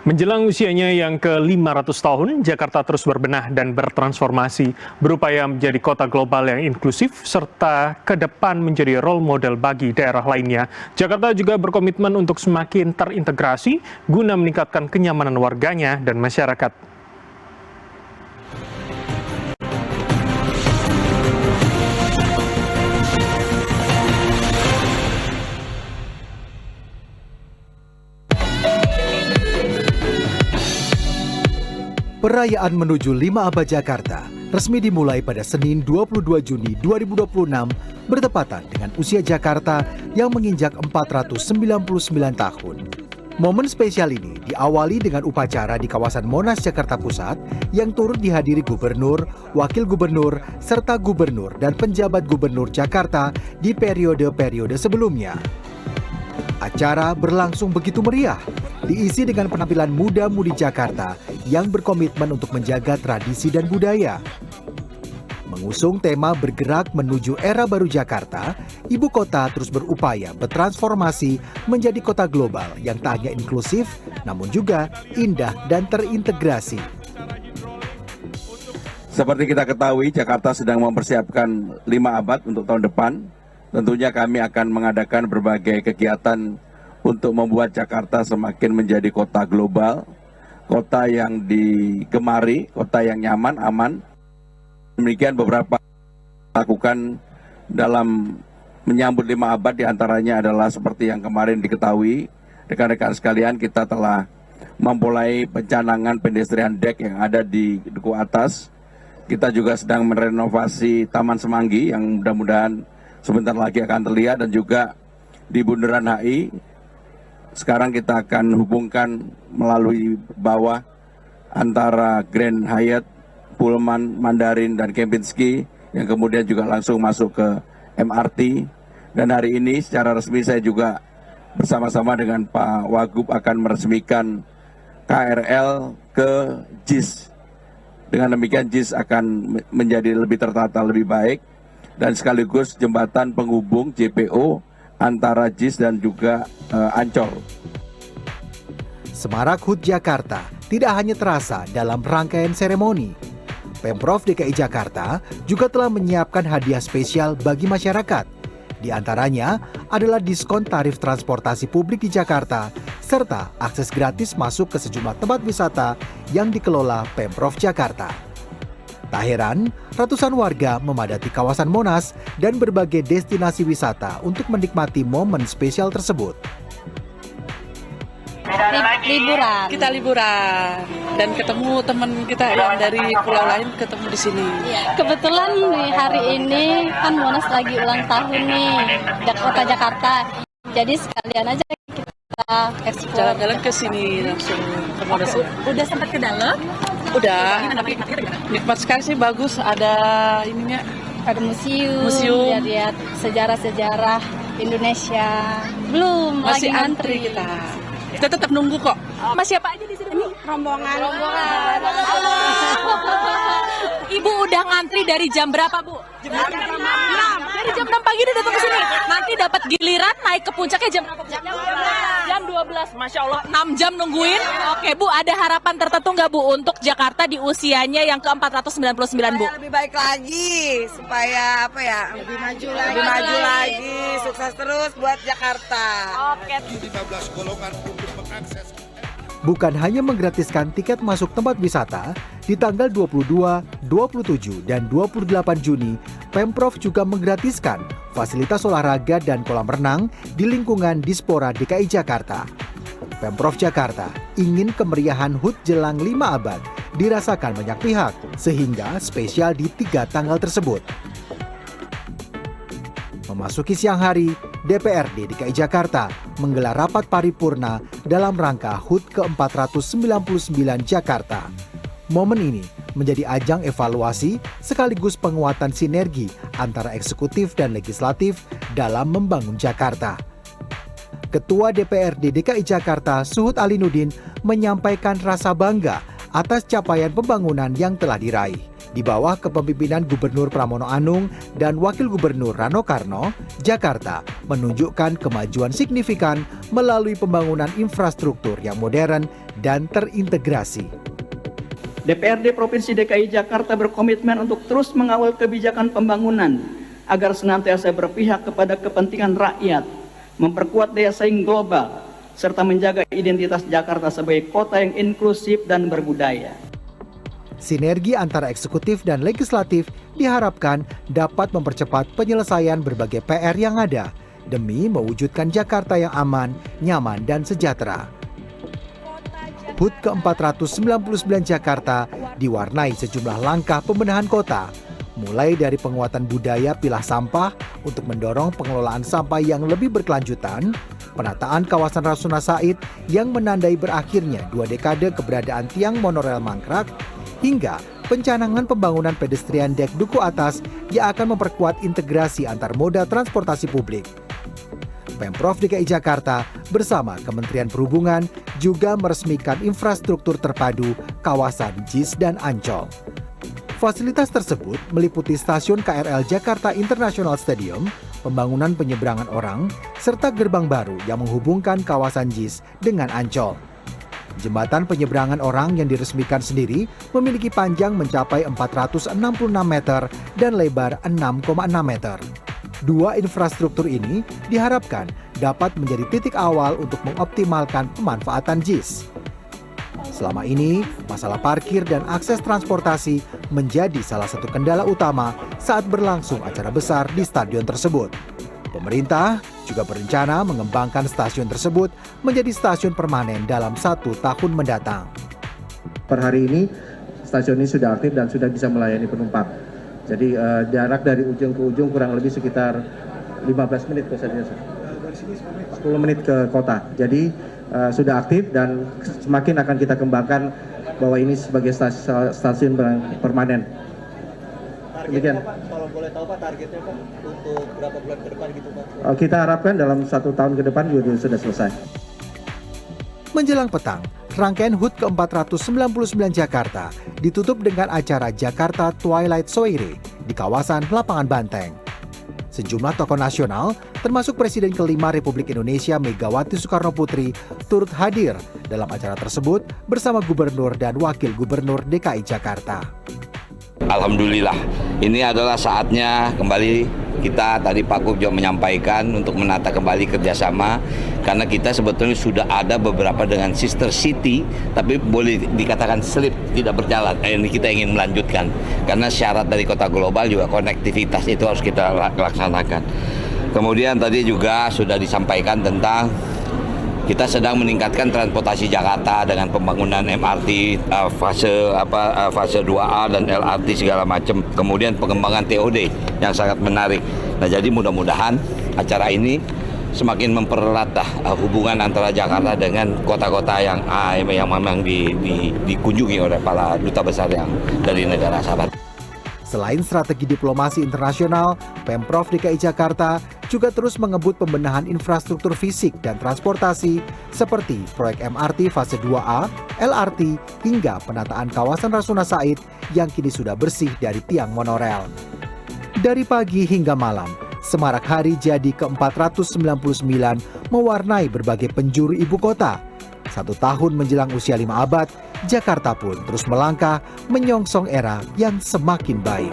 Menjelang usianya yang ke-500 tahun, Jakarta terus berbenah dan bertransformasi, berupaya menjadi kota global yang inklusif, serta ke depan menjadi role model bagi daerah lainnya. Jakarta juga berkomitmen untuk semakin terintegrasi, guna meningkatkan kenyamanan warganya dan masyarakat. Perayaan menuju 5 Abad Jakarta resmi dimulai pada Senin 22 Juni 2026 bertepatan dengan usia Jakarta yang menginjak 499 tahun. Momen spesial ini diawali dengan upacara di kawasan Monas, Jakarta Pusat yang turut dihadiri gubernur, wakil gubernur, serta gubernur dan penjabat gubernur Jakarta di periode-periode sebelumnya. Acara berlangsung begitu meriah, diisi dengan penampilan muda-mudi Jakarta yang berkomitmen untuk menjaga tradisi dan budaya. Mengusung tema bergerak menuju era baru Jakarta, ibu kota terus berupaya bertransformasi menjadi kota global yang tak hanya inklusif, namun juga indah dan terintegrasi. Seperti kita ketahui, Jakarta sedang mempersiapkan 5 abad untuk tahun depan. Tentunya kami akan mengadakan berbagai kegiatan untuk membuat Jakarta semakin menjadi kota global, kota yang digemari, kota yang nyaman, aman. Demikian beberapa lakukan dalam menyambut 5 abad, diantaranya adalah seperti yang kemarin diketahui, rekan-rekan sekalian, kita telah memulai pencanangan pedestrian deck yang ada di Duku Atas. Kita juga sedang merenovasi Taman Semanggi yang mudah-mudahan sebentar lagi akan terlihat, dan juga di Bundaran HI. Sekarang kita akan hubungkan melalui bawah antara Grand Hyatt, Pullman, Mandarin, dan Kempinski yang kemudian juga langsung masuk ke MRT. Dan hari ini secara resmi saya juga bersama-sama dengan Pak Wagub akan meresmikan KRL ke JIS. Dengan demikian JIS akan menjadi lebih tertata, lebih baik, dan sekaligus jembatan penghubung JPO antara JIS dan juga Ancol. Semarak HUT Jakarta tidak hanya terasa dalam rangkaian seremoni. Pemprov DKI Jakarta juga telah menyiapkan hadiah spesial bagi masyarakat. Di antaranya adalah diskon tarif transportasi publik di Jakarta, serta akses gratis masuk ke sejumlah tempat wisata yang dikelola Pemprov Jakarta. Tak heran, ratusan warga memadati kawasan Monas dan berbagai destinasi wisata untuk menikmati momen spesial tersebut. Liburan. Kita liburan dan ketemu teman kita yang dari pulau lain, ketemu di sini. Kebetulan nih, hari ini kan Monas lagi ulang tahun nih, Kota Jakarta. Jadi sekalian aja kita eksplor. Jalan-jalan ke sini langsung ke Monas. Udah sempat ke dalam? Udah. Nikmat sekali sih, bagus. Ada ininya. Ada museum. Lihat sejarah-sejarah Indonesia. Belum, Masih lagi antri kita. Kita tetap nunggu kok. Mas siapa aja di sini? Rombongan. Ibu udah ngantri dari jam berapa, Bu? Jam 6. Dari jam 6 pagi udah datang ke sini. Nanti dapat giliran naik ke puncaknya jam berapa? Jam 12. Masya Allah, 6 jam nungguin. Oke, Bu, ada harapan tertentu nggak, Bu, untuk Jakarta di usianya yang ke-499, Bu? Lebih baik lagi supaya lebih maju lagi, sukses terus buat Jakarta. Oke. 15 golongan untuk mengakses. Bukan hanya menggratiskan tiket masuk tempat wisata, di tanggal 22, 27, dan 28 Juni, Pemprov juga menggratiskan fasilitas olahraga dan kolam renang di lingkungan Dispora DKI Jakarta. Pemprov Jakarta ingin kemeriahan HUT jelang 5 abad dirasakan banyak pihak, sehingga spesial di 3 tanggal tersebut. Memasuki siang hari, DPRD DKI Jakarta menggelar rapat paripurna dalam rangka HUT ke-499 Jakarta. Momen ini menjadi ajang evaluasi sekaligus penguatan sinergi antara eksekutif dan legislatif dalam membangun Jakarta. Ketua DPRD DKI Jakarta Suhut Alinuddin menyampaikan rasa bangga atas capaian pembangunan yang telah diraih. Di bawah kepemimpinan Gubernur Pramono Anung dan Wakil Gubernur Rano Karno, Jakarta menunjukkan kemajuan signifikan melalui pembangunan infrastruktur yang modern dan terintegrasi. DPRD Provinsi DKI Jakarta berkomitmen untuk terus mengawal kebijakan pembangunan agar senantiasa berpihak kepada kepentingan rakyat, memperkuat daya saing global, serta menjaga identitas Jakarta sebagai kota yang inklusif dan berbudaya. Sinergi antara eksekutif dan legislatif diharapkan dapat mempercepat penyelesaian berbagai PR yang ada demi mewujudkan Jakarta yang aman, nyaman, dan sejahtera. HUT ke-499 Jakarta diwarnai sejumlah langkah pembenahan kota, mulai dari penguatan budaya pilah sampah untuk mendorong pengelolaan sampah yang lebih berkelanjutan, penataan kawasan Rasuna Said yang menandai berakhirnya 2 dekade keberadaan tiang monorel mangkrak, hingga pencanangan pembangunan pedestrian dek duku atas yang akan memperkuat integrasi antar moda transportasi publik. Pemprov DKI Jakarta bersama Kementerian Perhubungan juga meresmikan infrastruktur terpadu kawasan JIS dan Ancol. Fasilitas tersebut meliputi stasiun KRL Jakarta International Stadium, pembangunan penyeberangan orang, serta gerbang baru yang menghubungkan kawasan JIS dengan Ancol. Jembatan penyeberangan orang yang diresmikan sendiri memiliki panjang mencapai 466 meter dan lebar 6,6 meter. 2 infrastruktur ini diharapkan dapat menjadi titik awal untuk mengoptimalkan pemanfaatan JIS. Selama ini, masalah parkir dan akses transportasi menjadi salah satu kendala utama saat berlangsung acara besar di stadion tersebut. Pemerintah juga berencana mengembangkan stasiun tersebut menjadi stasiun permanen dalam 1 tahun mendatang. Per hari ini, stasiun ini sudah aktif dan sudah bisa melayani penumpang. Jadi jarak dari ujung ke ujung kurang lebih sekitar 15 menit ke 10 menit ke kota. Jadi sudah aktif dan semakin akan kita kembangkan bahwa ini sebagai stasiun permanen. Demikian. Kalau boleh tahu Pak, targetnya Pak untuk berapa bulan ke depan gitu Pak? Kita harapkan dalam 1 tahun ke depan juga sudah selesai. Menjelang petang, rangkaian HUT ke-499 Jakarta ditutup dengan acara Jakarta Twilight Soiree di kawasan Lapangan Banteng. Sejumlah tokoh nasional, termasuk Presiden ke-5 Republik Indonesia Megawati Soekarnoputri, turut hadir dalam acara tersebut bersama Gubernur dan Wakil Gubernur DKI Jakarta. Alhamdulillah, ini adalah saatnya kembali kita, tadi Pak Gub juga menyampaikan untuk menata kembali kerjasama, karena kita sebetulnya sudah ada beberapa dengan sister city, tapi boleh dikatakan slip, tidak berjalan. Ini kita ingin melanjutkan, karena syarat dari kota global juga konektivitas itu harus kita laksanakan. Kemudian tadi juga sudah disampaikan tentang kita sedang meningkatkan transportasi Jakarta dengan pembangunan MRT fase 2A dan LRT segala macam. Kemudian pengembangan TOD yang sangat menarik. Nah, jadi mudah-mudahan acara ini semakin mempererat hubungan antara Jakarta dengan kota-kota yang memang dikunjungi oleh para duta besar yang dari negara sahabat. Selain strategi diplomasi internasional, Pemprov DKI Jakarta juga terus mengebut pembenahan infrastruktur fisik dan transportasi seperti proyek MRT fase 2A, LRT, hingga penataan kawasan Rasuna Said yang kini sudah bersih dari tiang monorel. Dari pagi hingga malam, Semarak Hari Jadi ke-499 mewarnai berbagai penjuru ibu kota. 1 tahun menjelang usia 5 abad, Jakarta pun terus melangkah menyongsong era yang semakin baik.